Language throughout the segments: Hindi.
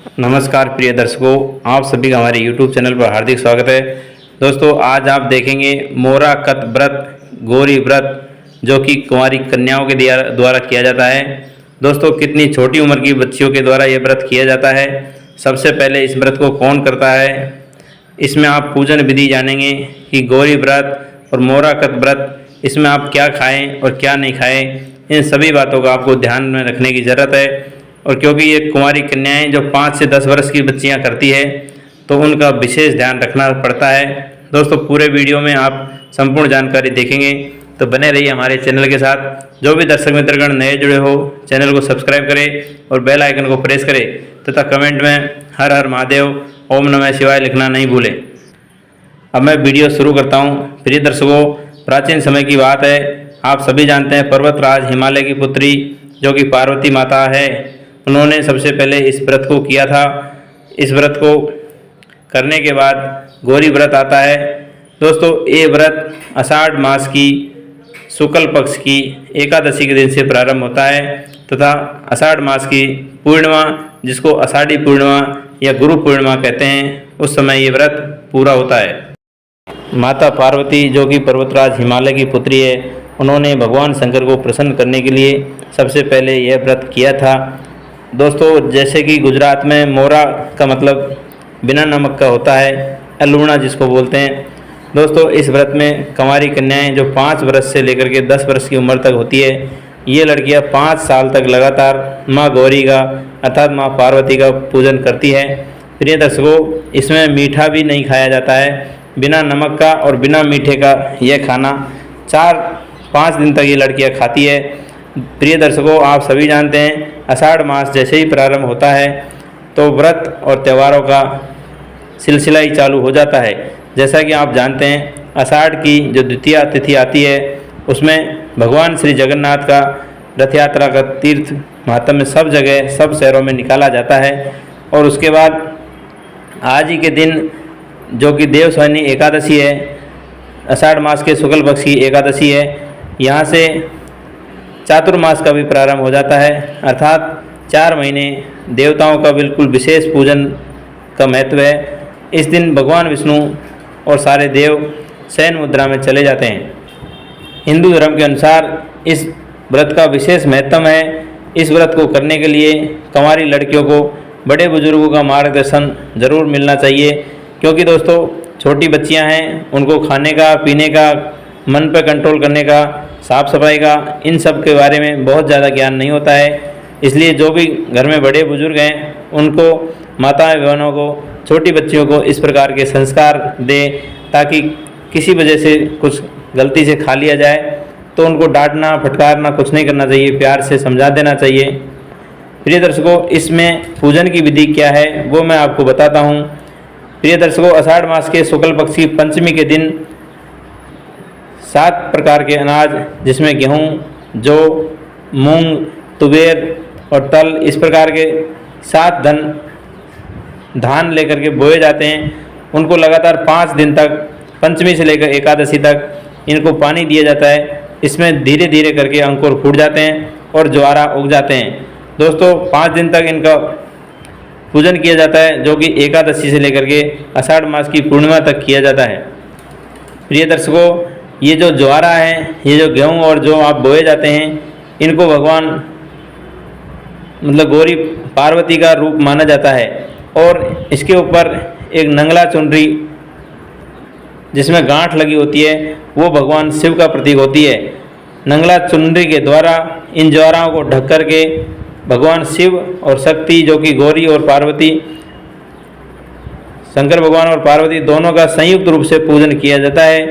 नमस्कार प्रिय दर्शकों, आप सभी का हमारे YouTube चैनल पर हार्दिक स्वागत है। दोस्तों, आज आप देखेंगे मोरा कत व्रत, गौरी व्रत, जो कि कुंवारी कन्याओं के द्वारा किया जाता है। दोस्तों, कितनी छोटी उम्र की बच्चियों के द्वारा ये व्रत किया जाता है। सबसे पहले इस व्रत को कौन करता है, इसमें आप पूजन विधि जानेंगे कि गौरी व्रत और मोरा कत व्रत, इसमें आप क्या खाएँ और क्या नहीं खाएँ, इन सभी बातों का आपको ध्यान में रखने की ज़रूरत है। और क्योंकि ये कुंवारी कन्याएं जो 5 से 10 वर्ष की बच्चियां करती है, तो उनका विशेष ध्यान रखना पड़ता है। दोस्तों, पूरे वीडियो में आप संपूर्ण जानकारी देखेंगे, तो बने रहिए हमारे चैनल के साथ। जो भी दर्शक मित्रगण नए जुड़े हो, चैनल को सब्सक्राइब करें और बेल आइकन को प्रेस करें तथा कमेंट में हर हर महादेव, ओम नमः शिवाय लिखना नहीं भूलें। अब मैं वीडियो शुरू करता हूँ। प्रिय दर्शकों, प्राचीन समय की बात है। आप सभी जानते हैं, पर्वतराज हिमालय की पुत्री जो कि पार्वती माता है, उन्होंने सबसे पहले इस व्रत को किया था। इस व्रत को करने के बाद गौरी व्रत आता है। दोस्तों, ये व्रत आषाढ़ मास की शुक्ल पक्ष की एकादशी के दिन से प्रारंभ होता है तथा आषाढ़ मास की पूर्णिमा, जिसको आषाढ़ी पूर्णिमा या गुरु पूर्णिमा कहते हैं, उस समय ये व्रत पूरा होता है। माता पार्वती जो कि पर्वतराज हिमालय की पुत्री है, उन्होंने भगवान शंकर को प्रसन्न करने के लिए सबसे पहले यह व्रत किया था। दोस्तों, जैसे कि गुजरात में मोरा का मतलब बिना नमक का होता है, अलूणा जिसको बोलते हैं। दोस्तों, इस व्रत में कुंवारी कन्याएं जो 5 वर्ष से लेकर के 10 वर्ष की उम्र तक होती है, ये लड़कियां 5 साल तक लगातार माँ गौरी का अर्थात माँ पार्वती का पूजन करती है। प्रिय दर्शकों, इसमें मीठा भी नहीं खाया जाता है। बिना नमक का और बिना मीठे का यह खाना 4-5 दिन तक ये लड़कियाँ खाती है। प्रिय दर्शकों, आप सभी जानते हैं, आषाढ़ मास जैसे ही प्रारंभ होता है तो व्रत और त्योहारों का सिलसिला ही चालू हो जाता है। जैसा कि आप जानते हैं, आषाढ़ की जो द्वितीया तिथि आती है, उसमें भगवान श्री जगन्नाथ का रथ यात्रा का तीर्थ महात्म्य सब जगह सब शहरों में निकाला जाता है। और उसके बाद आज ही के दिन जो कि देवशयनी एकादशी है, आषाढ़ मास के शुक्ल पक्ष की एकादशी है, यहाँ से चातुर्मास का भी प्रारंभ हो जाता है। अर्थात 4 महीने देवताओं का बिल्कुल विशेष पूजन का महत्व है। इस दिन भगवान विष्णु और सारे देव शयन मुद्रा में चले जाते हैं। हिंदू धर्म के अनुसार इस व्रत का विशेष महत्व है। इस व्रत को करने के लिए कुंवारी लड़कियों को बड़े बुजुर्गों का मार्गदर्शन जरूर मिलना चाहिए, क्योंकि दोस्तों छोटी बच्चियां हैं, उनको खाने का, पीने का, मन पर कंट्रोल करने का, साफ़ सफाई का, इन सब के बारे में बहुत ज़्यादा ज्ञान नहीं होता है। इसलिए जो भी घर में बड़े बुजुर्ग हैं, उनको, माताएं बहनों को, छोटी बच्चियों को इस प्रकार के संस्कार दें, ताकि किसी वजह से कुछ गलती से खा लिया जाए तो उनको डांटना, फटकारना कुछ नहीं करना चाहिए, प्यार से समझा देना चाहिए। प्रिय दर्शकों, इसमें पूजन की विधि क्या है वो मैं आपको बताता हूँ। प्रिय दर्शकों, आषाढ़ मास के शुक्ल पक्ष की पंचमी के दिन 7 प्रकार के अनाज, जिसमें गेहूँ, जौ, मूंग, तुवेर और तल, इस प्रकार के 7 धान लेकर के बोए जाते हैं। उनको लगातार 5 दिन तक, पंचमी से लेकर एकादशी तक, इनको पानी दिया जाता है। इसमें धीरे धीरे करके अंकुर फूट जाते हैं और ज्वारा उग जाते हैं। दोस्तों, 5 दिन तक इनका पूजन किया जाता है, जो कि एकादशी से लेकर के आषाढ़ मास की पूर्णिमा तक किया जाता है। प्रिय दर्शकों, ये जो ज्वारा है, ये जो गेहूँ और जो आप बोए जाते हैं, इनको भगवान मतलब गौरी पार्वती का रूप माना जाता है। और इसके ऊपर एक नंगला चुनरी जिसमें गांठ लगी होती है, वो भगवान शिव का प्रतीक होती है। नंगला चुनरी के द्वारा इन ज्वाराओं को ढक कर के भगवान शिव और शक्ति, जो कि गौरी और पार्वती, शंकर भगवान और पार्वती दोनों का संयुक्त रूप से पूजन किया जाता है।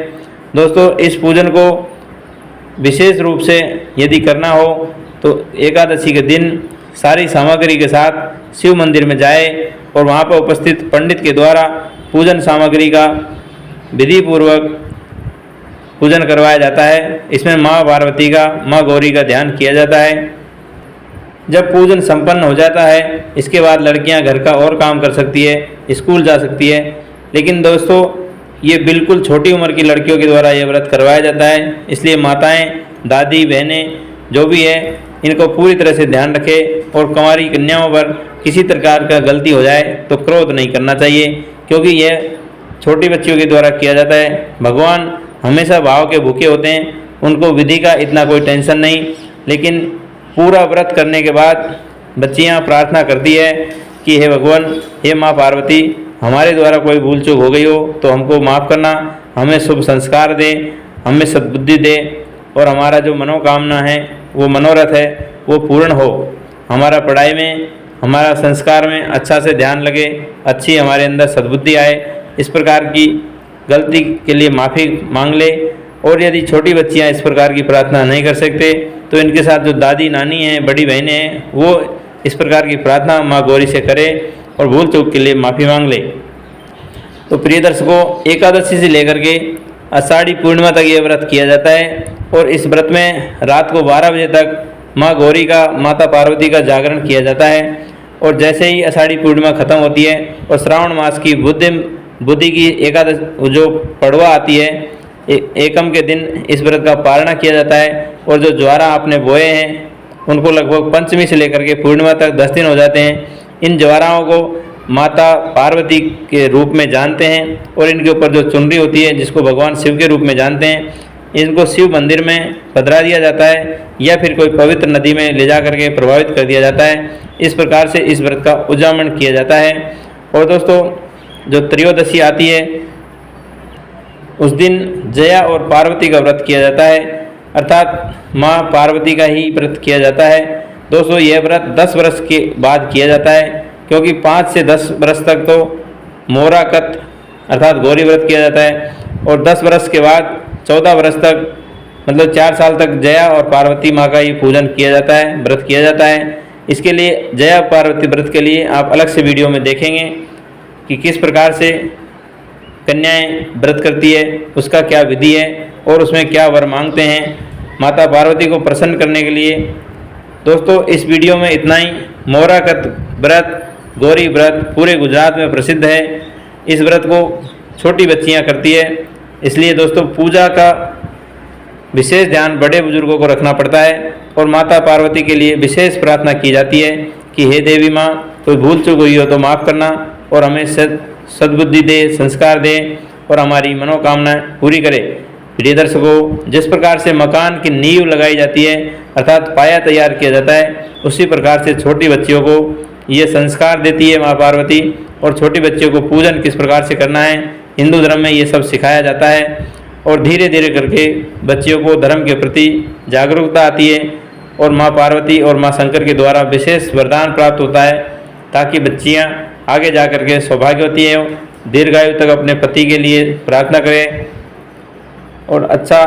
दोस्तों, इस पूजन को विशेष रूप से यदि करना हो तो एकादशी के दिन सारी सामग्री के साथ शिव मंदिर में जाए और वहाँ पर उपस्थित पंडित के द्वारा पूजन सामग्री का विधि पूर्वक पूजन करवाया जाता है। इसमें माँ पार्वती का, माँ गौरी का ध्यान किया जाता है। जब पूजन संपन्न हो जाता है, इसके बाद लड़कियां घर का और काम कर सकती है, स्कूल जा सकती है। लेकिन दोस्तों, ये बिल्कुल छोटी उम्र की लड़कियों के द्वारा ये व्रत करवाया जाता है। इसलिए माताएं, दादी, बहनें जो भी है, इनको पूरी तरह से ध्यान रखें और कुंवारी कन्याओं पर किसी प्रकार का गलती हो जाए तो क्रोध नहीं करना चाहिए, क्योंकि यह छोटी बच्चियों के द्वारा किया जाता है। भगवान हमेशा भाव के भूखे होते हैं, उनको विधि का इतना कोई टेंशन नहीं, लेकिन पूरा व्रत करने के बाद बच्चियां प्रार्थना करती है कि हे भगवान, हे माँ पार्वती, हमारे द्वारा कोई भूल चूक हो गई हो तो हमको माफ़ करना, हमें शुभ संस्कार दे, हमें सद्बुद्धि दे और हमारा जो मनोकामना है, वो मनोरथ है, वो पूर्ण हो। हमारा पढ़ाई में, हमारा संस्कार में अच्छा से ध्यान लगे, अच्छी हमारे अंदर सद्बुद्धि आए। इस प्रकार की गलती के लिए माफ़ी मांग ले। और यदि छोटी बच्चियां इस प्रकार की प्रार्थना नहीं कर सकते तो इनके साथ जो दादी नानी हैं, बड़ी बहनें हैं, वो इस प्रकार की प्रार्थना माँ गौरी से करें और भूल चूक के लिए माफ़ी मांग ले। तो प्रिय दर्शकों, एकादशी से लेकर के आषाढ़ी पूर्णिमा तक ये व्रत किया जाता है और इस व्रत में रात को 12 बजे तक माँ गौरी का, माता पार्वती का जागरण किया जाता है। और जैसे ही आषाढ़ी पूर्णिमा खत्म होती है और श्रावण मास की बुद्धि की एकादश जो पड़वा आती है, एकम के दिन इस व्रत का पालना किया जाता है। और जो ज्वारा आपने बोए हैं उनको लगभग पंचमी से लेकर के पूर्णिमा तक 10 दिन हो जाते हैं। इन ज्वाराओं को माता पार्वती के रूप में जानते हैं और इनके ऊपर जो चुनरी होती है, जिसको भगवान शिव के रूप में जानते हैं, इनको शिव मंदिर में पधरा दिया जाता है या फिर कोई पवित्र नदी में ले जा करके प्रभावित कर दिया जाता है। इस प्रकार से इस व्रत का उद्यापन किया जाता है। और दोस्तों, जो त्रयोदशी आती है उस दिन जया और पार्वती का व्रत किया जाता है, अर्थात माँ पार्वती का ही व्रत किया जाता है। दोस्तों, यह व्रत 10 वर्ष के बाद किया जाता है, क्योंकि 5 से 10 वर्ष तक तो मोराकत अर्थात गौरी व्रत किया जाता है और 10 वर्ष के बाद 14 वर्ष तक, मतलब 4 साल तक जया और पार्वती माँ का ही पूजन किया जाता है, व्रत किया जाता है। इसके लिए जया पार्वती व्रत के लिए आप अलग से वीडियो में देखेंगे कि किस प्रकार से कन्याएं व्रत करती है, उसका क्या विधि है और उसमें क्या वर मांगते हैं माता पार्वती को प्रसन्न करने के लिए। दोस्तों, इस वीडियो में इतना ही। मोराकत व्रत, गौरी व्रत पूरे गुजरात में प्रसिद्ध है। इस व्रत को छोटी बच्चियां करती है, इसलिए दोस्तों पूजा का विशेष ध्यान बड़े बुजुर्गों को रखना पड़ता है और माता पार्वती के लिए विशेष प्रार्थना की जाती है कि हे देवी माँ, कोई भूल चूक हुई हो तो माफ़ करना और हमें सद्बुद्धि दे, संस्कार दे और हमारी मनोकामना पूरी करे। प्रिय दर्शकों, जिस प्रकार से मकान की नींव लगाई जाती है अर्थात पाया तैयार किया जाता है, उसी प्रकार से छोटी बच्चियों को ये संस्कार देती है माँ पार्वती। और छोटी बच्चियों को पूजन किस प्रकार से करना है, हिंदू धर्म में ये सब सिखाया जाता है। और धीरे धीरे करके बच्चियों को धर्म के प्रति जागरूकता आती है और माँ पार्वती और माँ शंकर के द्वारा विशेष वरदान प्राप्त होता है, ताकि बच्चियाँ आगे जा कर के सौभाग्यवती है, दीर्घायु तक अपने पति के लिए प्रार्थना करें और अच्छा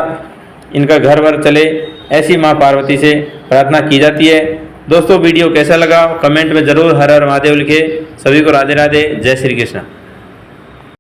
इनका घर वर चले, ऐसी माँ पार्वती से प्रार्थना की जाती है। दोस्तों, वीडियो कैसा लगा कमेंट में ज़रूर हर हर महादेव लिखे। सभी को राधे राधे, जय श्री कृष्ण।